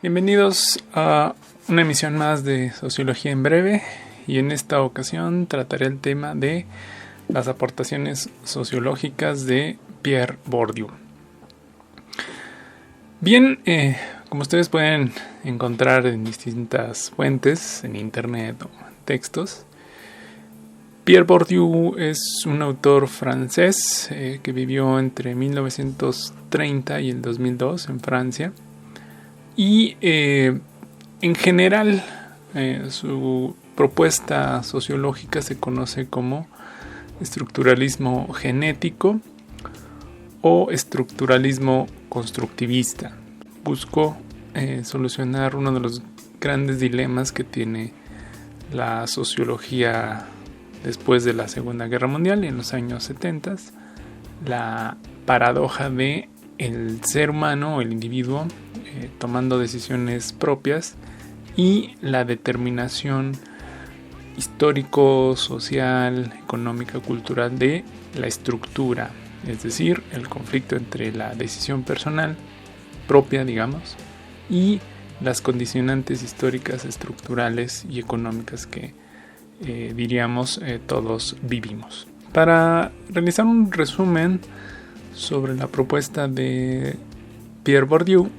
Bienvenidos a una emisión más de Sociología en Breve, y en esta ocasión trataré el tema de las aportaciones sociológicas de Pierre Bourdieu. Bien, como ustedes pueden encontrar en distintas fuentes, en internet o textos, Pierre Bourdieu es un autor francés que vivió entre 1930 y el 2002 en Francia. Y en general su propuesta sociológica se conoce como estructuralismo genético o estructuralismo constructivista. Buscó solucionar uno de los grandes dilemas que tiene la sociología después de la Segunda Guerra Mundial, en los años 70, la paradoja de el ser humano, el individuo, tomando decisiones propias, y la determinación histórico, social, económica, cultural de la estructura, es decir, el conflicto entre la decisión personal propia, digamos, y las condicionantes históricas, estructurales y económicas que diríamos todos vivimos. Para realizar un resumen sobre la propuesta de Pierre Bourdieu,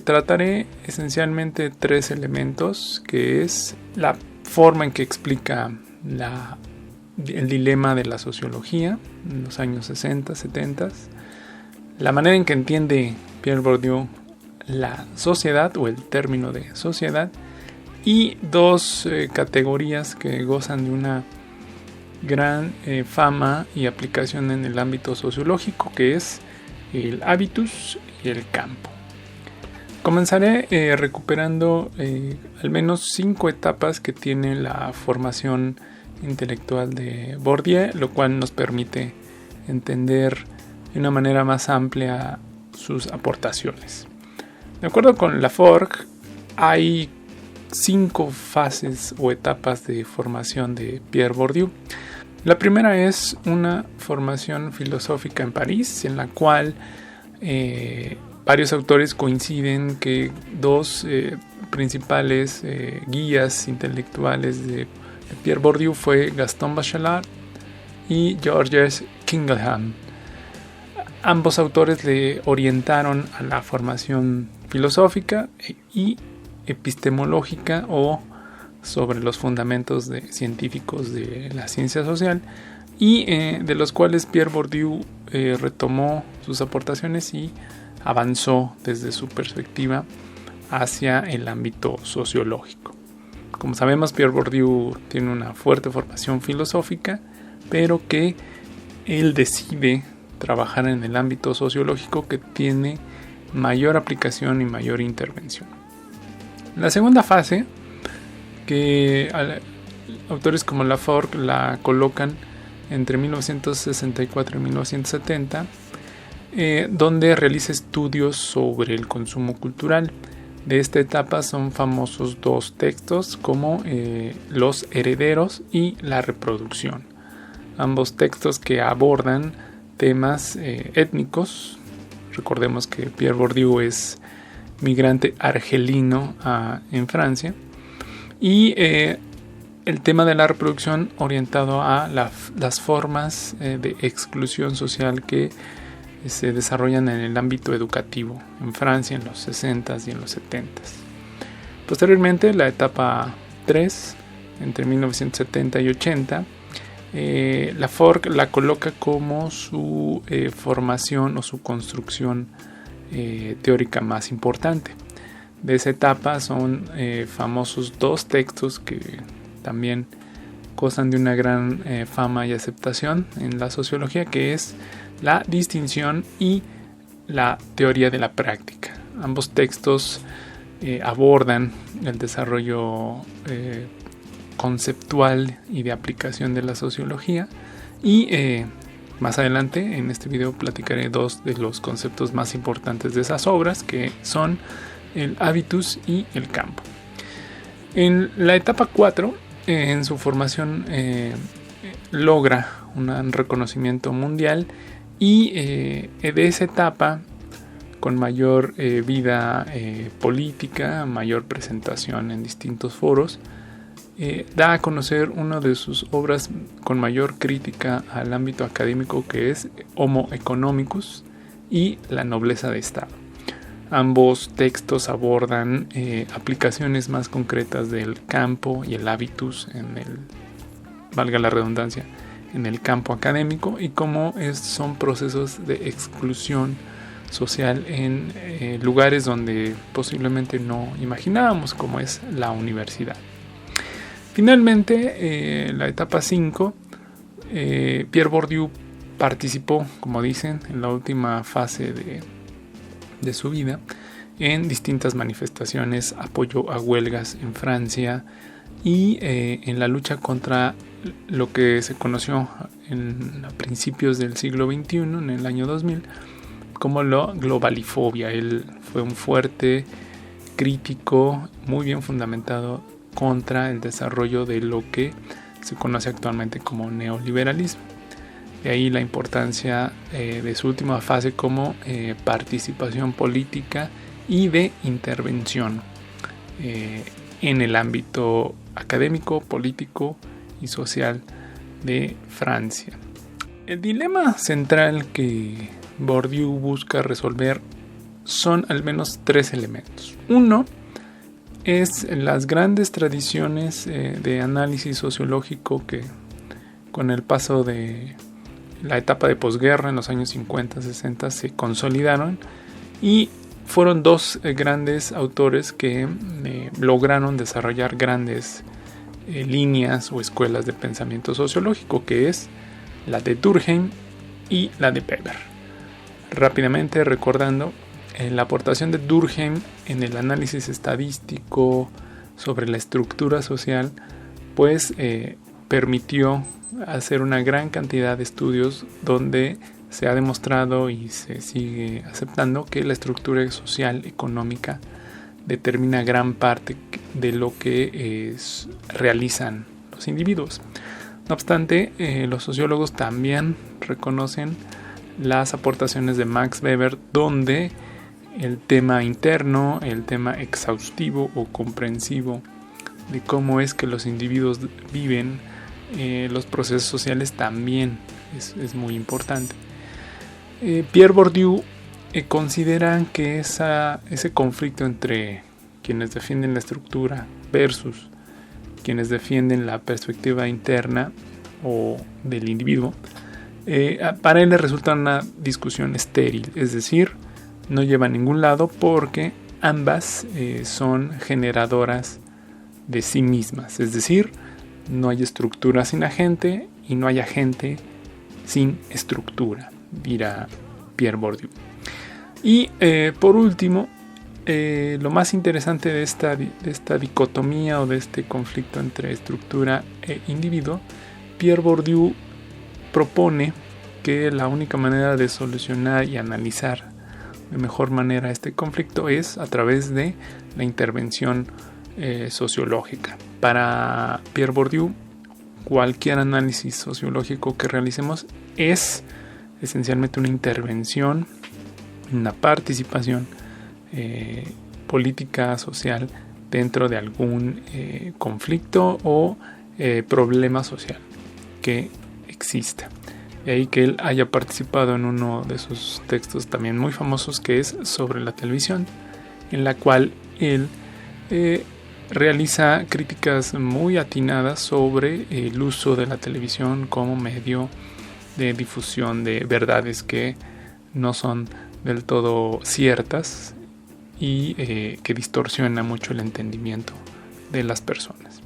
trataré esencialmente tres elementos, que es la forma en que explica el dilema de la sociología en los años 60, 70, la manera en que entiende Pierre Bourdieu la sociedad o el término de sociedad, y dos categorías que gozan de una gran fama y aplicación en el ámbito sociológico, que es el hábitus y el campo. Comenzaré recuperando al menos 5 etapas que tiene la formación intelectual de Bourdieu, lo cual nos permite entender de una manera más amplia sus aportaciones. De acuerdo con Laforgue, hay 5 fases o etapas de formación de Pierre Bourdieu. La primera es una formación filosófica en París, en la cual varios autores coinciden que dos principales guías intelectuales de Pierre Bourdieu fue Gaston Bachelard y Georges Kingelham. Ambos autores le orientaron a la formación filosófica y epistemológica, o sobre los fundamentos científicos de la ciencia social, y de los cuales Pierre Bourdieu retomó sus aportaciones y avanzó desde su perspectiva hacia el ámbito sociológico. Como sabemos, Pierre Bourdieu tiene una fuerte formación filosófica, pero que él decide trabajar en el ámbito sociológico, que tiene mayor aplicación y mayor intervención. La segunda fase, que autores como Laforgue la colocan entre 1964 y 1970, donde realiza estudios sobre el consumo cultural. De esta etapa son famosos 2 textos como Los herederos y La reproducción. Ambos textos que abordan temas étnicos. Recordemos que Pierre Bourdieu es migrante argelino en Francia, y el tema de la reproducción orientado a las formas de exclusión social que se desarrollan en el ámbito educativo en Francia en los 60s y en los 70s. Posteriormente, la etapa 3, entre 1970 y 80, Laforgue la coloca como su formación o su construcción teórica más importante. De esa etapa son famosos 2 textos que también gozan de una gran fama y aceptación en la sociología, que es La distinción y La teoría de la práctica. Ambos textos abordan el desarrollo conceptual y de aplicación de la sociología, y más adelante en este video platicaré 2 de los conceptos más importantes de esas obras, que son el hábitus y el campo. En la etapa 4, en su formación logra un reconocimiento mundial, y de esa etapa con mayor vida política, mayor presentación en distintos foros, da a conocer una de sus obras con mayor crítica al ámbito académico, que es Homo economicus y la nobleza de Estado. Ambos textos abordan aplicaciones más concretas del campo y el habitus valga la redundancia, en el campo académico, y cómo son procesos de exclusión social en lugares donde posiblemente no imaginábamos, como es la universidad. Finalmente, la etapa 5, Pierre Bourdieu participó, como dicen, en la última fase de su vida en distintas manifestaciones, apoyo a huelgas en Francia y en la lucha contra lo que se conoció a principios del siglo XXI, en el año 2000, como la globalifobia. Él fue un fuerte crítico, muy bien fundamentado, contra el desarrollo de lo que se conoce actualmente como neoliberalismo. De ahí la importancia de su última fase como participación política y de intervención en el ámbito académico, político y social de Francia. El dilema central que Bourdieu busca resolver son al menos 3 elementos. Uno es las grandes tradiciones de análisis sociológico que con el paso de la etapa de posguerra en los años 50, 60 se consolidaron, y fueron 2 grandes autores que lograron desarrollar grandes líneas o escuelas de pensamiento sociológico, que es la de Durkheim y la de Weber. Rápidamente recordando, la aportación de Durkheim en el análisis estadístico sobre la estructura social, pues permitió hacer una gran cantidad de estudios donde se ha demostrado y se sigue aceptando que la estructura social económica determina gran parte de lo que realizan los individuos. No obstante, los sociólogos también reconocen las aportaciones de Max Weber, donde el tema interno, el tema exhaustivo o comprensivo de cómo es que los individuos viven los procesos sociales también es muy importante. Pierre Bourdieu considera que ese conflicto entre quienes defienden la estructura versus quienes defienden la perspectiva interna o del individuo, para él le resulta una discusión estéril, es decir, no lleva a ningún lado, porque ambas son generadoras de sí mismas, es decir, no hay estructura sin agente y no hay agente sin estructura, dirá Pierre Bourdieu. Y por último, lo más interesante de esta dicotomía o de este conflicto entre estructura e individuo, Pierre Bourdieu propone que la única manera de solucionar y analizar de mejor manera este conflicto es a través de la intervención sociológica. Para Pierre Bourdieu, cualquier análisis sociológico que realicemos es esencialmente una intervención, una participación política, social, dentro de algún conflicto o problema social que exista. De ahí que él haya participado en uno de sus textos también muy famosos, que es sobre la televisión, en la cual él realiza críticas muy atinadas sobre el uso de la televisión como medio de difusión de verdades que no son del todo ciertas y que distorsiona mucho el entendimiento de las personas.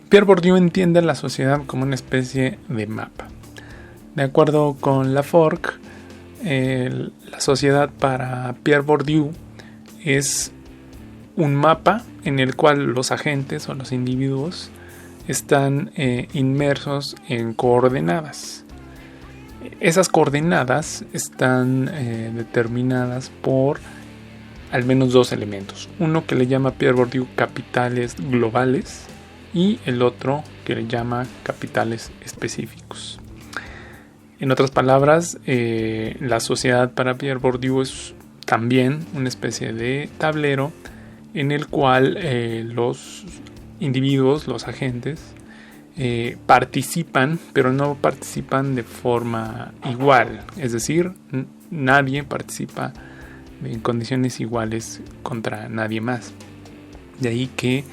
Pierre Bourdieu entiende la sociedad como una especie de mapa. De acuerdo con Laforgue, la sociedad para Pierre Bourdieu es un mapa en el cual los agentes o los individuos están inmersos en coordenadas. Esas coordenadas están determinadas por al menos 2 elementos. Uno que le llama Pierre Bourdieu capitales globales y el otro que le llama capitales específicos. En otras palabras, la sociedad para Pierre Bourdieu es también una especie de tablero en el cual los individuos, los agentes, participan, pero no participan de forma igual. Es decir, nadie participa en condiciones iguales contra nadie más. De ahí que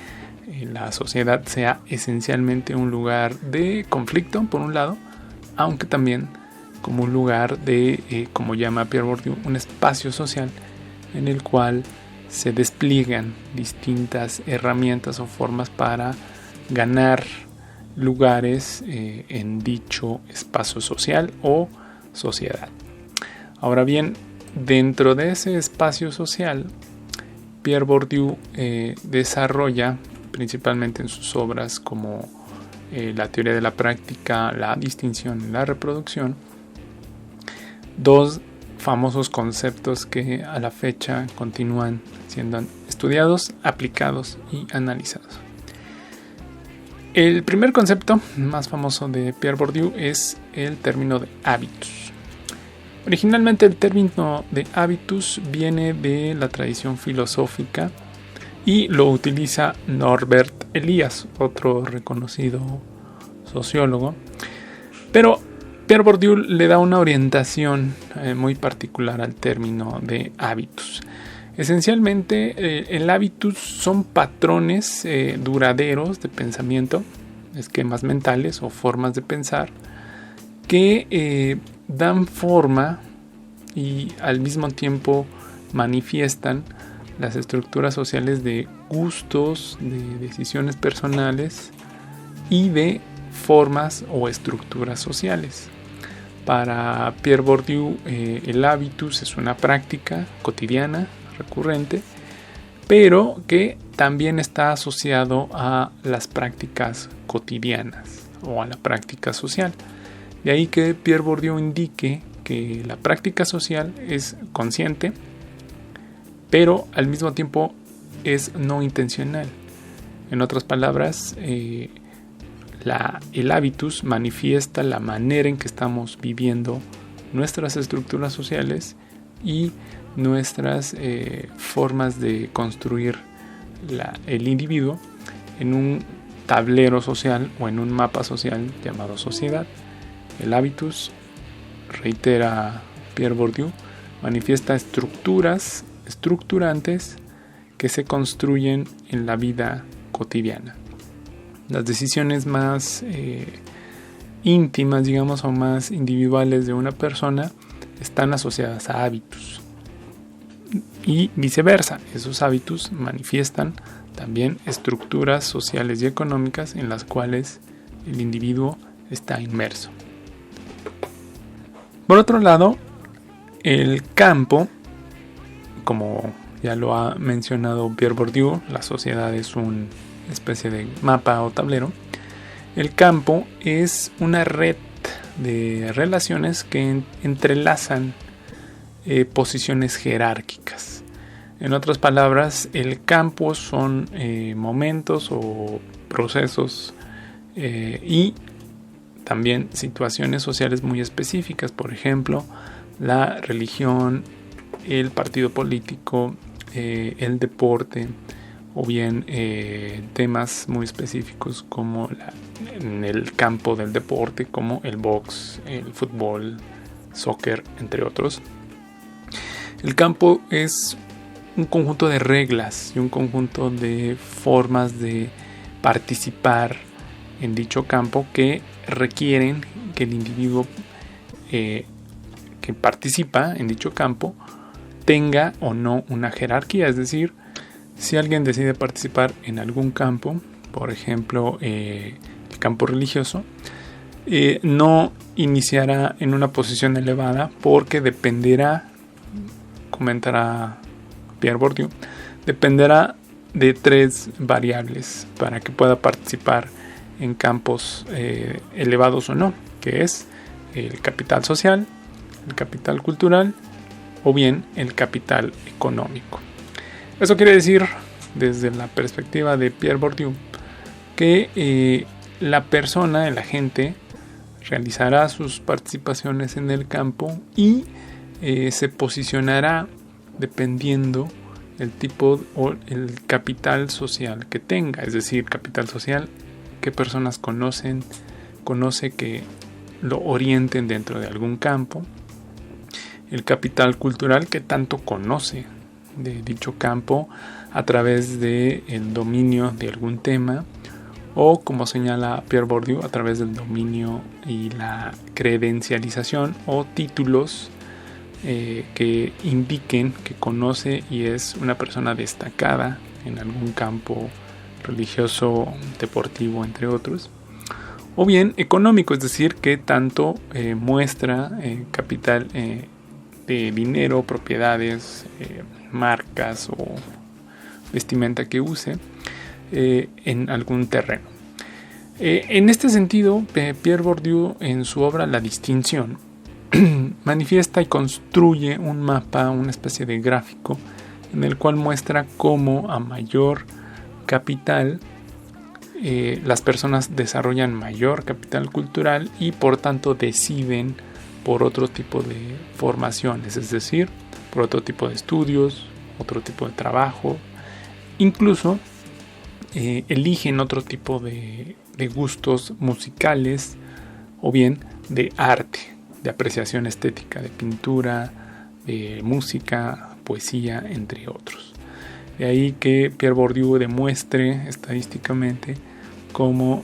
la sociedad sea esencialmente un lugar de conflicto, por un lado, aunque también como un lugar de, como llama Pierre Bourdieu, un espacio social en el cual se despliegan distintas herramientas o formas para ganar lugares en dicho espacio social o sociedad. Ahora bien, dentro de ese espacio social, Pierre Bourdieu desarrolla, principalmente en sus obras como la teoría de la práctica, la distinción y la reproducción, dos famosos conceptos que a la fecha continúan siendo estudiados, aplicados y analizados. El primer concepto más famoso de Pierre Bourdieu es el término de hábitus. Originalmente el término de hábitus viene de la tradición filosófica y lo utiliza Norbert Elias, otro reconocido sociólogo, pero Pierre Bourdieu le da una orientación muy particular al término de hábitus. Esencialmente, el hábitus son patrones duraderos de pensamiento, esquemas mentales o formas de pensar que dan forma y al mismo tiempo manifiestan las estructuras sociales de gustos, de decisiones personales y de formas o estructuras sociales. Para Pierre Bourdieu, el hábitus es una práctica cotidiana, recurrente, pero que también está asociado a las prácticas cotidianas o a la práctica social. De ahí que Pierre Bourdieu indique que la práctica social es consciente, pero al mismo tiempo es no intencional. En otras palabras, el hábitus manifiesta la manera en que estamos viviendo nuestras estructuras sociales y nuestras formas de construir el individuo en un tablero social o en un mapa social llamado sociedad. El hábitus, reitera Pierre Bourdieu, manifiesta estructuras estructurantes que se construyen en la vida cotidiana. Las decisiones más íntimas, digamos, o más individuales de una persona están asociadas a hábitus. Y viceversa, esos hábitus manifiestan también estructuras sociales y económicas en las cuales el individuo está inmerso. Por otro lado, el campo, como ya lo ha mencionado Pierre Bourdieu, la sociedad es una especie de mapa o tablero. El campo es una red de relaciones que entrelazan posiciones jerárquicas. En otras palabras, el campo son momentos o procesos y también situaciones sociales muy específicas. Por ejemplo, la religión, el partido político, el deporte, o bien temas muy específicos como en el campo del deporte, como el box, el fútbol, soccer, entre otros. El campo es un conjunto de reglas y un conjunto de formas de participar en dicho campo que requieren que el individuo que participa en dicho campo tenga o no una jerarquía. Es decir, si alguien decide participar en algún campo, por ejemplo el campo religioso, no iniciará en una posición elevada porque dependerá, comentará Pierre Bourdieu, dependerá de 3 variables para que pueda participar en campos elevados o no, que es el capital social, el capital cultural o bien el capital económico. Eso quiere decir, desde la perspectiva de Pierre Bourdieu, que la persona, el agente, realizará sus participaciones en el campo y se posicionará dependiendo el tipo o el capital social que tenga, es decir, capital social, qué personas conoce que lo orienten dentro de algún campo, el capital cultural que tanto conoce de dicho campo a través del dominio de algún tema, o como señala Pierre Bourdieu, a través del dominio y la credencialización o títulos que indiquen que conoce y es una persona destacada en algún campo religioso, deportivo, entre otros. O bien económico, es decir, que tanto muestra capital de dinero, propiedades, marcas o vestimenta que use en algún terreno. En este sentido, Pierre Bourdieu, en su obra La distinción, manifiesta y construye un mapa, una especie de gráfico, en el cual muestra cómo a mayor capital las personas desarrollan mayor capital cultural y por tanto deciden por otro tipo de formaciones, es decir, por otro tipo de estudios, otro tipo de trabajo, incluso eligen otro tipo de gustos musicales o bien de arte, de apreciación estética, de pintura, de música, poesía, entre otros. De ahí que Pierre Bourdieu demuestre estadísticamente cómo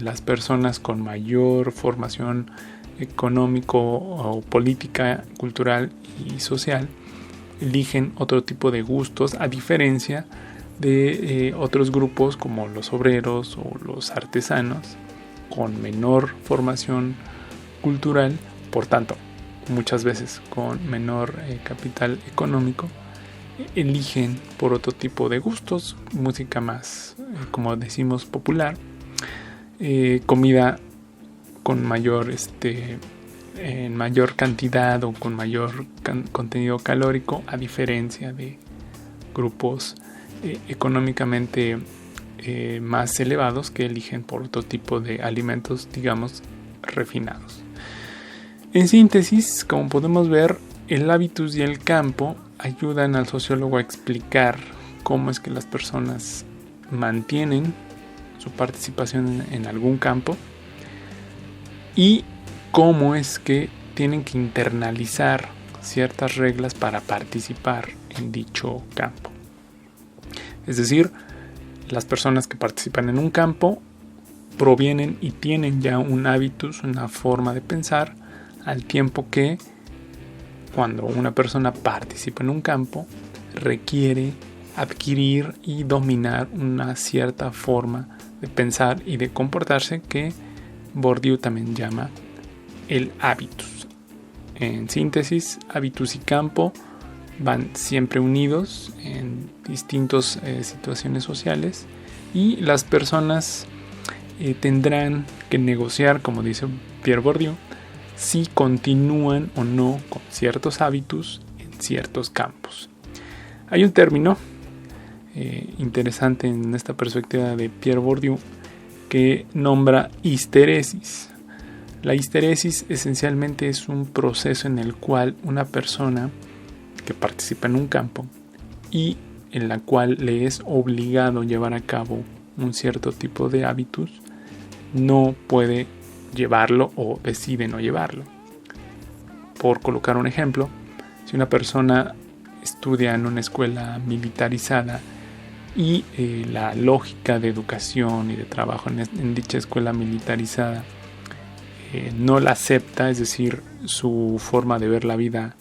las personas con mayor formación económico o política, cultural y social eligen otro tipo de gustos, a diferencia de otros grupos como los obreros o los artesanos con menor formación cultural, por tanto muchas veces con menor capital económico, eligen por otro tipo de gustos, música más, como decimos, popular, comida con mayor en mayor cantidad o con mayor contenido calórico, a diferencia de grupos económicamente más elevados que eligen por otro tipo de alimentos, digamos, refinados. En síntesis, como podemos ver, el hábitus y el campo ayudan al sociólogo a explicar cómo es que las personas mantienen su participación en algún campo y cómo es que tienen que internalizar ciertas reglas para participar en dicho campo. Es decir, las personas que participan en un campo provienen y tienen ya un hábitus, una forma de pensar, al tiempo que cuando una persona participa en un campo requiere adquirir y dominar una cierta forma de pensar y de comportarse que Bourdieu también llama el hábitus. En síntesis, hábitus y campo van siempre unidos en distintas situaciones sociales y las personas tendrán que negociar, como dice Pierre Bourdieu, si continúan o no con ciertos hábitos en ciertos campos. Hay un término interesante en esta perspectiva de Pierre Bourdieu que nombra histeresis. La histeresis esencialmente es un proceso en el cual una persona que participa en un campo y en la cual le es obligado llevar a cabo un cierto tipo de hábitos, no puede llevarlo o decide no llevarlo. Por colocar un ejemplo, si una persona estudia en una escuela militarizada y la lógica de educación y de trabajo en dicha escuela militarizada no la acepta, es decir, su forma de ver la vida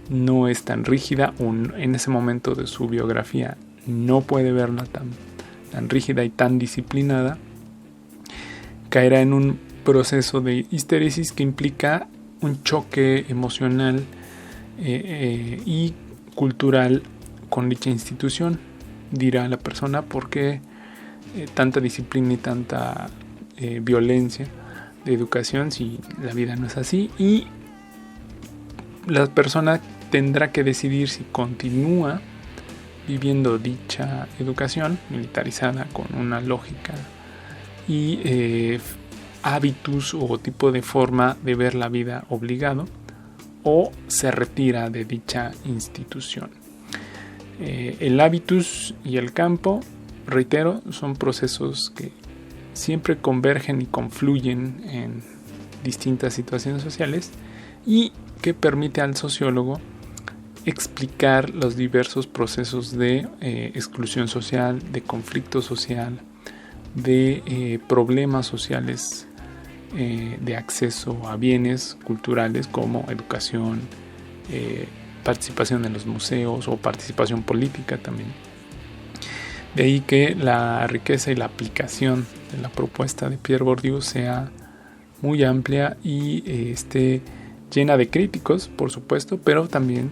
no es tan rígida, o en ese momento de su biografía no puede verla tan rígida y tan disciplinada, caerá en un proceso de histeresis que implica un choque emocional y cultural con dicha institución. Dirá la persona: ¿por qué tanta disciplina y tanta violencia de educación si la vida no es así? Y la persona tendrá que decidir si continúa viviendo dicha educación militarizada con una lógica y hábitos o tipo de forma de ver la vida obligado, o se retira de dicha institución. El hábitus y el campo, reitero, son procesos que siempre convergen y confluyen en distintas situaciones sociales y que permite al sociólogo explicar los diversos procesos de exclusión social, de conflicto social, de problemas sociales, de acceso a bienes culturales como educación, participación en los museos o participación política también. De ahí que la riqueza y la aplicación de la propuesta de Pierre Bourdieu sea muy amplia y esté llena de críticos, por supuesto, pero también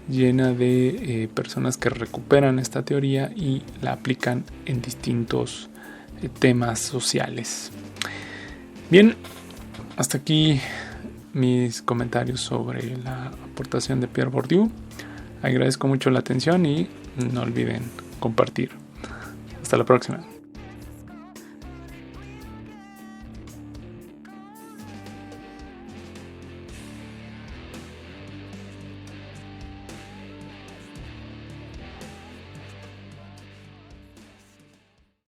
llena de personas que recuperan esta teoría y la aplican en distintos temas sociales. Bien, hasta aquí mis comentarios sobre la aportación de Pierre Bourdieu. Agradezco mucho la atención y no olviden compartir. Hasta la próxima.